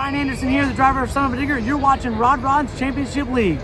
Ryan Anderson here, the driver of Son of a Digger, and you're watching Rod Rod's Championship League.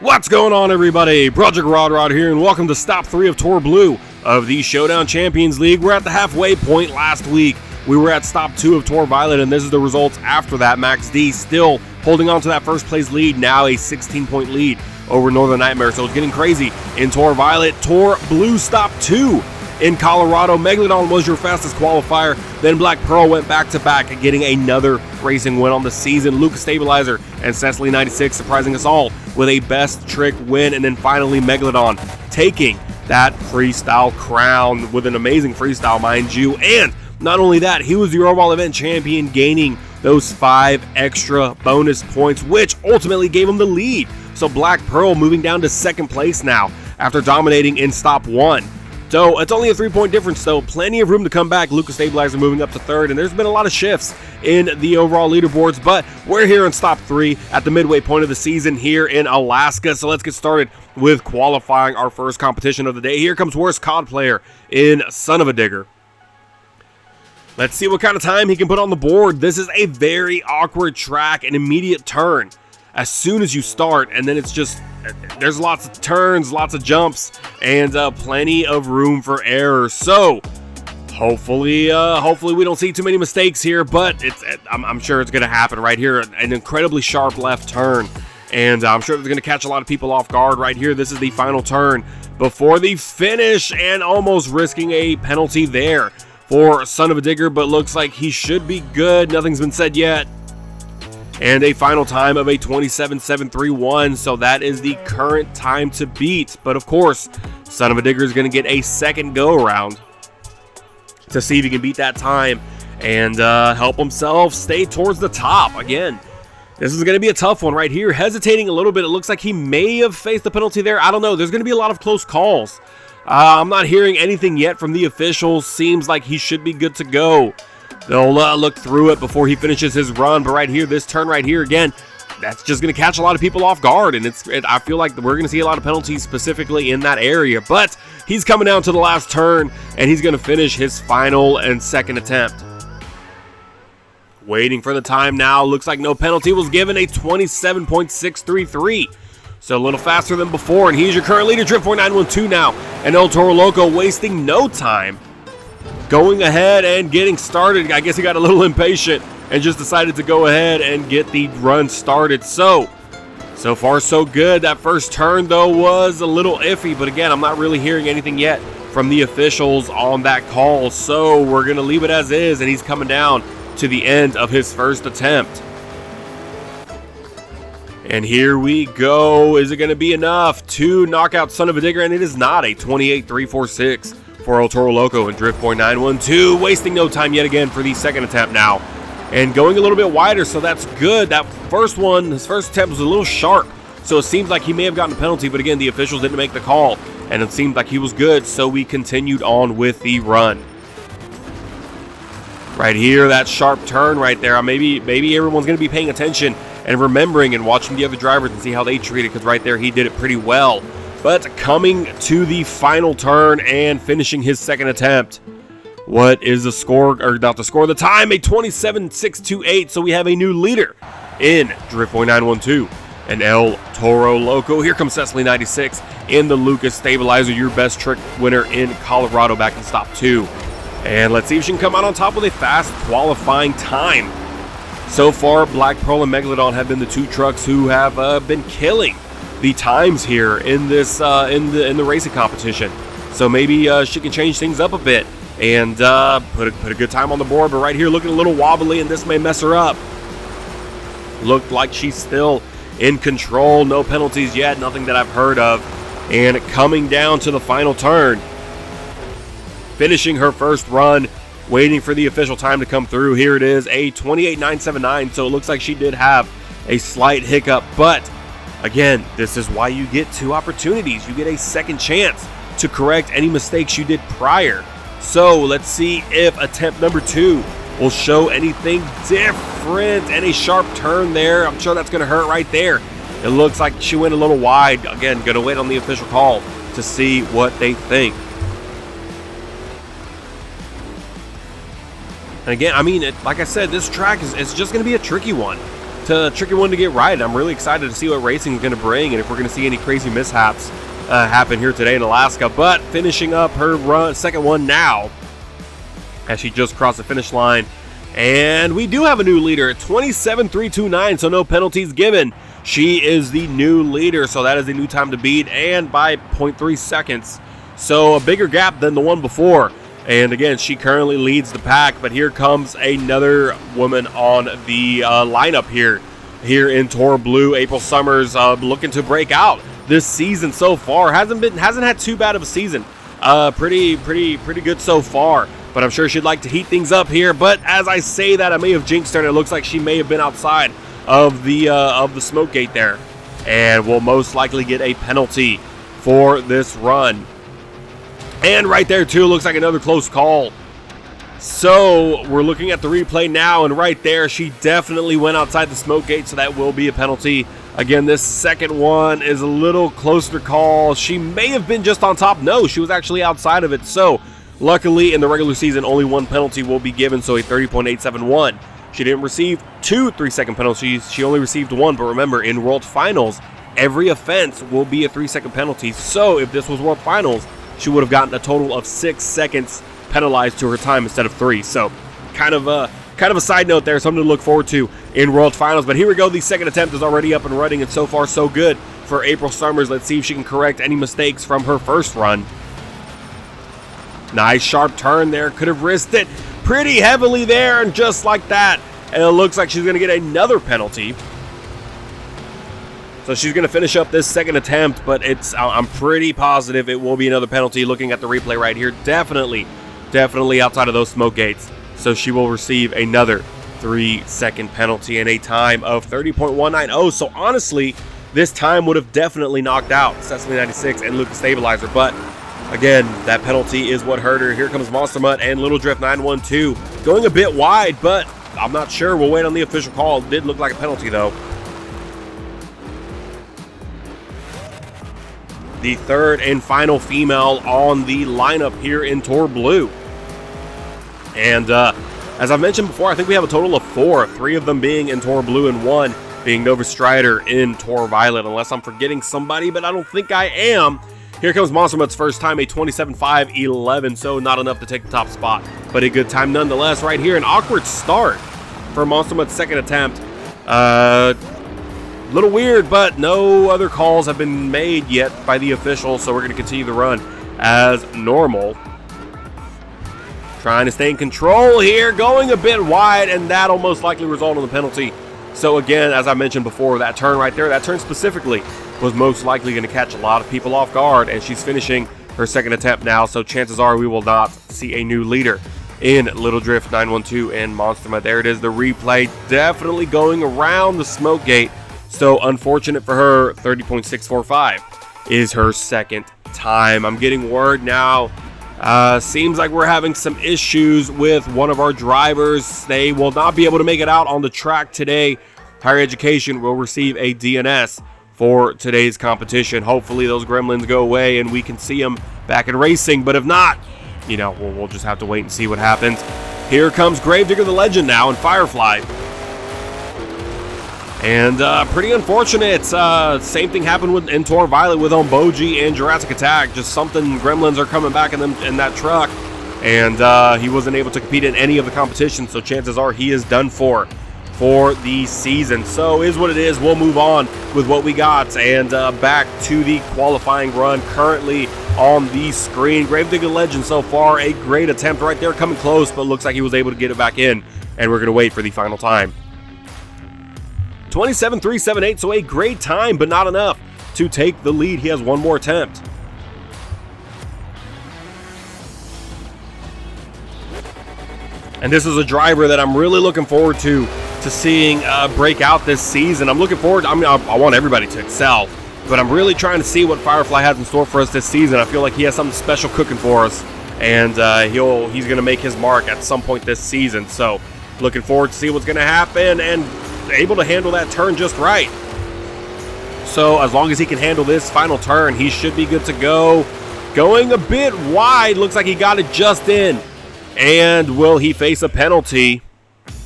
What's going on, everybody? Project Rod here, and welcome to Stop 3 of Tour Blue of the Showdown Champions League. We're at the halfway point last week. We were at Stop 2 of Tour Violet, and this is the results after that. Max D still holding on to that first place lead, now a 16-point lead over Northern Nightmare, so it's getting crazy in Tour Violet. Tour Blue Stop 2 in Colorado. Megalodon was your fastest qualifier. Then Black Pearl went back-to-back, getting another racing win on the season. Lucas Stabilizer and Cecily 96 surprising us all with a best trick win. And then finally Megalodon taking that freestyle crown with an amazing freestyle, mind you. And not only that, he was the overall event champion, gaining those 5 extra bonus points, which ultimately gave him the lead. So Black Pearl moving down to second place now after dominating in Stop 1. So it's only a 3-point difference, though. Plenty of room to come back. Lucas Stabilizer moving up to third, and there's been a lot of shifts in the overall leaderboards, but we're here in Stop 3 at the midway point of the season here in Alaska. So let's get started with qualifying our first competition of the day. Here comes Worst COD Player in Son of a Digger. Let's see what kind of time he can put on the board. This is a very awkward track, an immediate turn as soon as you start, and then it's just, there's lots of turns, lots of jumps, and plenty of room for error. So hopefully we don't see too many mistakes here, but I'm sure it's going to happen right here. An incredibly sharp left turn, and I'm sure it's going to catch a lot of people off guard right here. This is the final turn before the finish, and almost risking a penalty there for Son of a Digger, but looks like he should be good. Nothing's been said yet. And a final time of a 27.731, so that is the current time to beat. But of course, Son of a Digger is going to get a second go-around to see if he can beat that time and help himself stay towards the top. Again, this is going to be a tough one right here. Hesitating a little bit. It looks like he may have faced the penalty there. I don't know. There's going to be a lot of close calls. I'm not hearing anything yet from the officials. Seems like he should be good to go. They'll look through it before he finishes his run, but right here, this turn right here, again, that's just going to catch a lot of people off guard, and I feel like we're going to see a lot of penalties specifically in that area, but he's coming down to the last turn, and he's going to finish his final and second attempt. Waiting for the time now, looks like no penalty was given, a 27.633. So a little faster than before, and he's your current leader, Drift.912 now, and El Toro Loco wasting no time, going ahead and getting started. I guess he got a little impatient and just decided to go ahead and get the run started. So far so good. That first turn, though, was a little iffy, but again, I'm not really hearing anything yet from the officials on that call, so we're going to leave it as is, and he's coming down to the end of his first attempt. And here we go. Is it going to be enough to knock out Son of a Digger? And it is not. A 28.346 for El Toro Loco and Drift.912. Wasting no time yet again for the second attempt now. And going a little bit wider, so that's good. That first one, his first attempt was a little sharp. So it seems like he may have gotten a penalty, but again, the officials didn't make the call. And it seemed like he was good, so we continued on with the run. Right here, that sharp turn right there. Maybe everyone's going to be paying attention and remembering and watching the other drivers and see how they treat it, because right there he did it pretty well. But coming to the final turn and finishing his second attempt. What is the score, or not the score, the time? A 27.628, so we have a new leader in Drift.912 and El Toro Loco. Here comes Cecily 96 in the Lucas Stabilizer, your best trick winner in Colorado back in Stop 2. And let's see if she can come out on top with a fast qualifying time. So far, Black Pearl and Megalodon have been the two trucks who have been killing the times here in this in the racing competition. So maybe she can change things up a bit and put a good time on the board. But right here, looking a little wobbly, and this may mess her up. Looked like she's still in control. No penalties yet, nothing that I've heard of. And coming down to the final turn, finishing her first run. Waiting for the official time to come through. Here it is, a 28.979, so it looks like she did have a slight hiccup, but again, this is why you get 2 opportunities. You get a second chance to correct any mistakes you did prior. So let's see if attempt number 2 will show anything different, and a sharp turn there. I'm sure that's going to hurt right there. It looks like she went a little wide. Again, going to wait on the official call to see what they think. And again, I mean, like I said, this track is just going to be a tricky one to get right. I'm really excited to see what racing is going to bring and if we're going to see any crazy mishaps happen here today in Alaska. But finishing up her second one now as she just crossed the finish line. And we do have a new leader at 27.329, so no penalties given. She is the new leader, so that is a new time to beat, and by 0.3 seconds. So a bigger gap than the one before. And again, she currently leads the pack, but here comes another woman on the lineup here in Tour Blue. April Summers looking to break out this season so far. Hasn't had too bad of a season. Pretty good so far. But I'm sure she'd like to heat things up here. But as I say that, I may have jinxed her, and it looks like she may have been outside of the smoke gate there, and will most likely get a penalty for this run. And right there too, looks like another close call. So we're looking at the replay now, and right there, she definitely went outside the smoke gate, so that will be a penalty. Again, this second one is a little closer call. She may have been just on top. No, she was actually outside of it. So luckily, in the regular season, only one penalty will be given, so a 30.871. She didn't receive 2 3-second penalties. She only received 1. But remember, in World Finals, every offense will be a 3-second penalty. So if this was World Finals, she would have gotten a total of 6 seconds penalized to her time instead of 3. So kind of a side note there, something to look forward to in World Finals. But here we go. The second attempt is already up and running, and so far so good for April Summers. Let's see if she can correct any mistakes from her first run. Nice sharp turn there. Could have risked it pretty heavily there, and just like that, and it looks like she's going to get another penalty. So she's going to finish up this second attempt, but I'm pretty positive it will be another penalty looking at the replay right here. Definitely outside of those smoke gates. So she will receive another 3-second penalty and a time of 30.190. So honestly, this time would have definitely knocked out Cecily 96 and Lucas Stabilizer, but again, that penalty is what hurt her. Here comes Monster Mutt and Little Drift 912. Going a bit wide, but I'm not sure. We'll wait on the official call. It did look like a penalty, though. The third and final female on the lineup here in Tour Blue. And as I've mentioned before, I think we have a total of 4. 3 of them being in Tour Blue and 1 being Nova Strider in Tour Violet, unless I'm forgetting somebody, but I don't think I am. Here comes Monster Mutt's first time, a 27.511, so not enough to take the top spot, but a good time nonetheless right here. An awkward start for Monster Mutt's second attempt. Little weird, but no other calls have been made yet by the officials, so we're going to continue the run as normal. Trying to stay in control here, going a bit wide, and that'll most likely result in the penalty. So again, as I mentioned before, that turn right there, that turn specifically was most likely going to catch a lot of people off guard, and she's finishing her second attempt now, so chances are we will not see a new leader in Little Drift 912 and Monster Mutt. There it is, the replay, definitely going around the smoke gate. So unfortunate for her, 30.645 is her second time. I'm getting word now. Seems like we're having some issues with one of our drivers. They will not be able to make it out on the track today. Higher Education will receive a DNS for today's competition. Hopefully those gremlins go away and we can see them back in racing. But if not, you know, we'll just have to wait and see what happens. Here comes Gravedigger the Legend now in Firefly. And pretty unfortunate. Same thing happened in Tour Violet with Omboji and Jurassic Attack. Just something, gremlins are coming back in that truck. And he wasn't able to compete in any of the competitions, so chances are he is done for the season. So is what it is. We'll move on with what we got. And back to the qualifying run currently on the screen. Gravedigger Legend so far, a great attempt right there, coming close, but looks like he was able to get it back in. And we're going to wait for the final time. 27.378, so a great time, but not enough to take the lead. He has one more attempt. And this is a driver that I'm really looking forward to seeing break out this season. I'm looking forward, I want everybody to excel, but I'm really trying to see what Firefly has in store for us this season. I feel like he has something special cooking for us, and he's going to make his mark at some point this season. So looking forward to see what's going to happen, and able to handle that turn just right. So as long as he can handle this final turn, he should be good to go. Going a bit wide, looks like he got it just in. And will he face a penalty?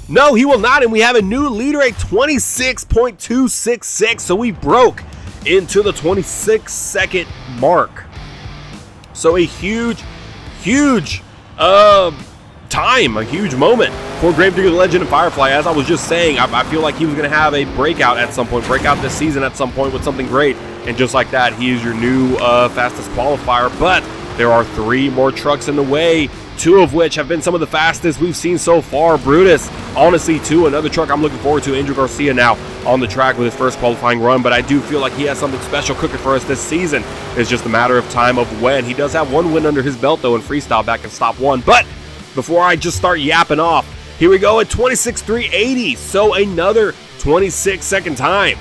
No, he will not, and we have a new leader at 26.266, so we broke into the 26-second mark. So a huge time, a huge moment for Gravedigger the Legend and Firefly. As I was just saying, I feel like he was going to have a breakout at some point, break out this season at some point with something great, and just like that, he is your new fastest qualifier. But there are 3 more trucks in the way, 2 of which have been some of the fastest we've seen so far. Brutus, honestly, too, another truck I'm looking forward to. Angel Garcia now on the track with his first qualifying run, but I do feel like he has something special cooking for us this season. It's just a matter of time of when. He does have 1 win under his belt, though, in freestyle back in stop 1. But before I just start yapping off, here we go at 26.380, so another 26-second time.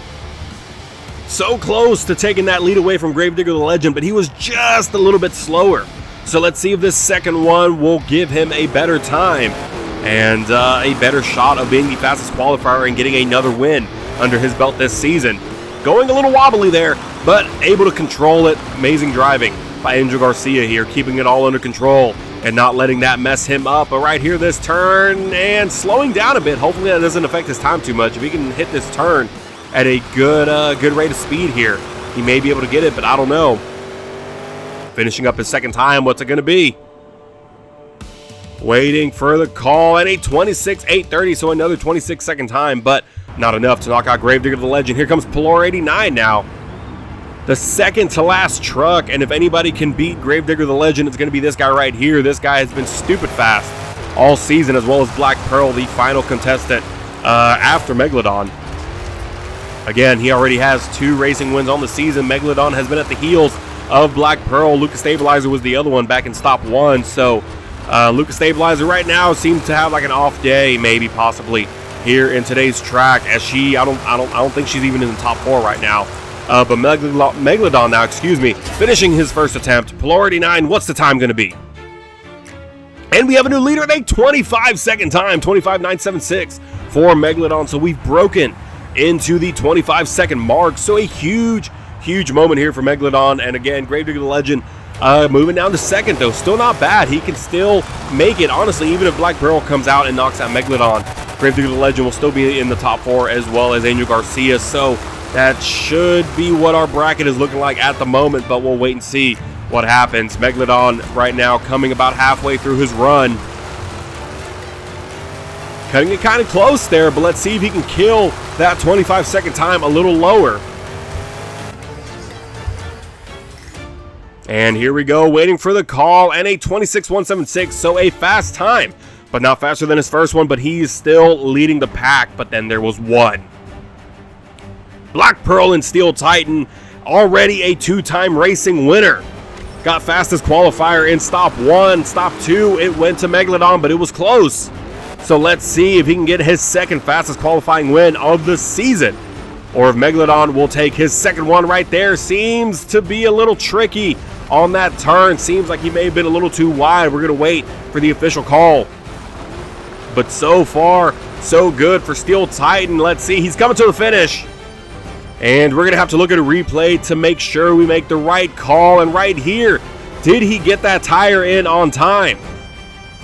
So close to taking that lead away from Gravedigger the Legend, but he was just a little bit slower. So let's see if this second one will give him a better time and a better shot of being the fastest qualifier and getting another win under his belt this season. Going a little wobbly there, but able to control it. Amazing driving by Angel Garcia here, keeping it all under control and not letting that mess him up. But right here, this turn and slowing down a bit. Hopefully that doesn't affect his time too much. If he can hit this turn at a good rate of speed here, he may be able to get it, but I don't know. Finishing up his second time, what's it going to be? Waiting for the call at a 26.830, so another 26-second time, but not enough to knock out Gravedigger the Legend. Here comes Pelor 89 now. The second to last truck, and if anybody can beat Gravedigger the Legend, it's going to be this guy right here. This guy has been stupid fast all season, as well as Black Pearl, the final contestant after Megalodon. Again, he already has 2 racing wins on the season. Megalodon has been at the heels of Black Pearl. Lucas Stabilizer was the other one back in stop 1. So Lucas Stabilizer right now seems to have like an off day, maybe possibly here in today's track. As I don't think she's even in the top 4 right now. But Megalodon now, finishing his first attempt. Pelor 89, what's the time going to be? And we have a new leader at a 25-second time, 25.976 for Megalodon. So we've broken into the 25-second mark. So a huge moment here for Megalodon. And again, Gravedigger the Legend moving down to second, though. Still not bad. He can still make it. Honestly, even if Black Pearl comes out and knocks out Megalodon, Gravedigger the Legend will still be in the top 4, as well as Angel Garcia. So that should be what our bracket is looking like at the moment, but we'll wait and see what happens. Megalodon right now coming about halfway through his run. Cutting it kind of close there, but let's see if he can kill that 25-second time a little lower. And here we go, waiting for the call, and a 26.176, so a fast time, but not faster than his first one, but he's still leading the pack. But then there was one. Black Pearl and Steel Titan, already a 2-time racing winner. Got fastest qualifier in stop 1, stop 2, it went to Megalodon, but it was close. So let's see if he can get his second fastest qualifying win of the season, or if Megalodon will take his second one right there. Seems to be a little tricky on that turn. Seems like he may have been a little too wide. We're going to wait for the official call. But so far, so good for Steel Titan. Let's see. He's coming to the finish. And we're going to have to look at a replay to make sure we make the right call. And right here, did he get that tire in on time?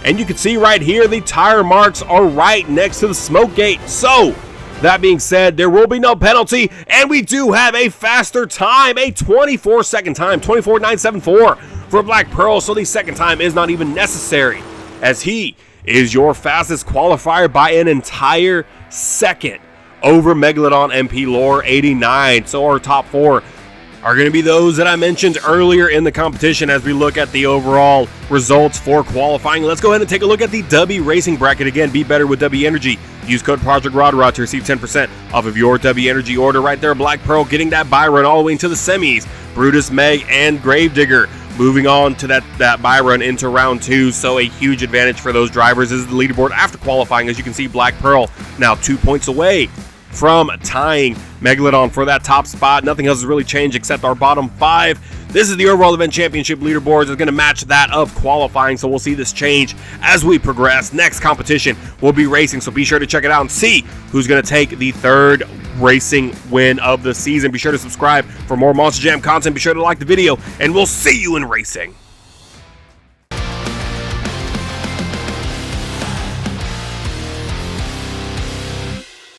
And you can see right here, the tire marks are right next to the smoke gate. So, that being said, there will be no penalty, and we do have a faster time, a 24-second time, 24.974 for Black Pearl. So the second time is not even necessary, as he is your fastest qualifier by an entire second over Megalodon and Pelor 89. So our top 4 are going to be those that I mentioned earlier in the competition as we look at the overall results for qualifying. Let's go ahead and take a look at the W Racing bracket. Again, be better with W Energy. Use code ProjectRodRod to receive 10% off of your W Energy order. Right there, Black Pearl getting that buy run all the way into the semis. Brutus, Meg, and Gravedigger moving on to that buy run into round 2. So a huge advantage for those drivers. This is the leaderboard after qualifying. As you can see, Black Pearl now 2 points away from tying Megalodon for that top spot. Nothing else has really changed except our bottom 5. This is the overall event championship leaderboards. It's going to match that of qualifying, so we'll see this change as we progress. Next competition will be racing, so be sure to check it out and see who's going to take the 3rd racing win of the season. Be sure to subscribe for more Monster Jam content. Be sure to like the video, and we'll see you in racing.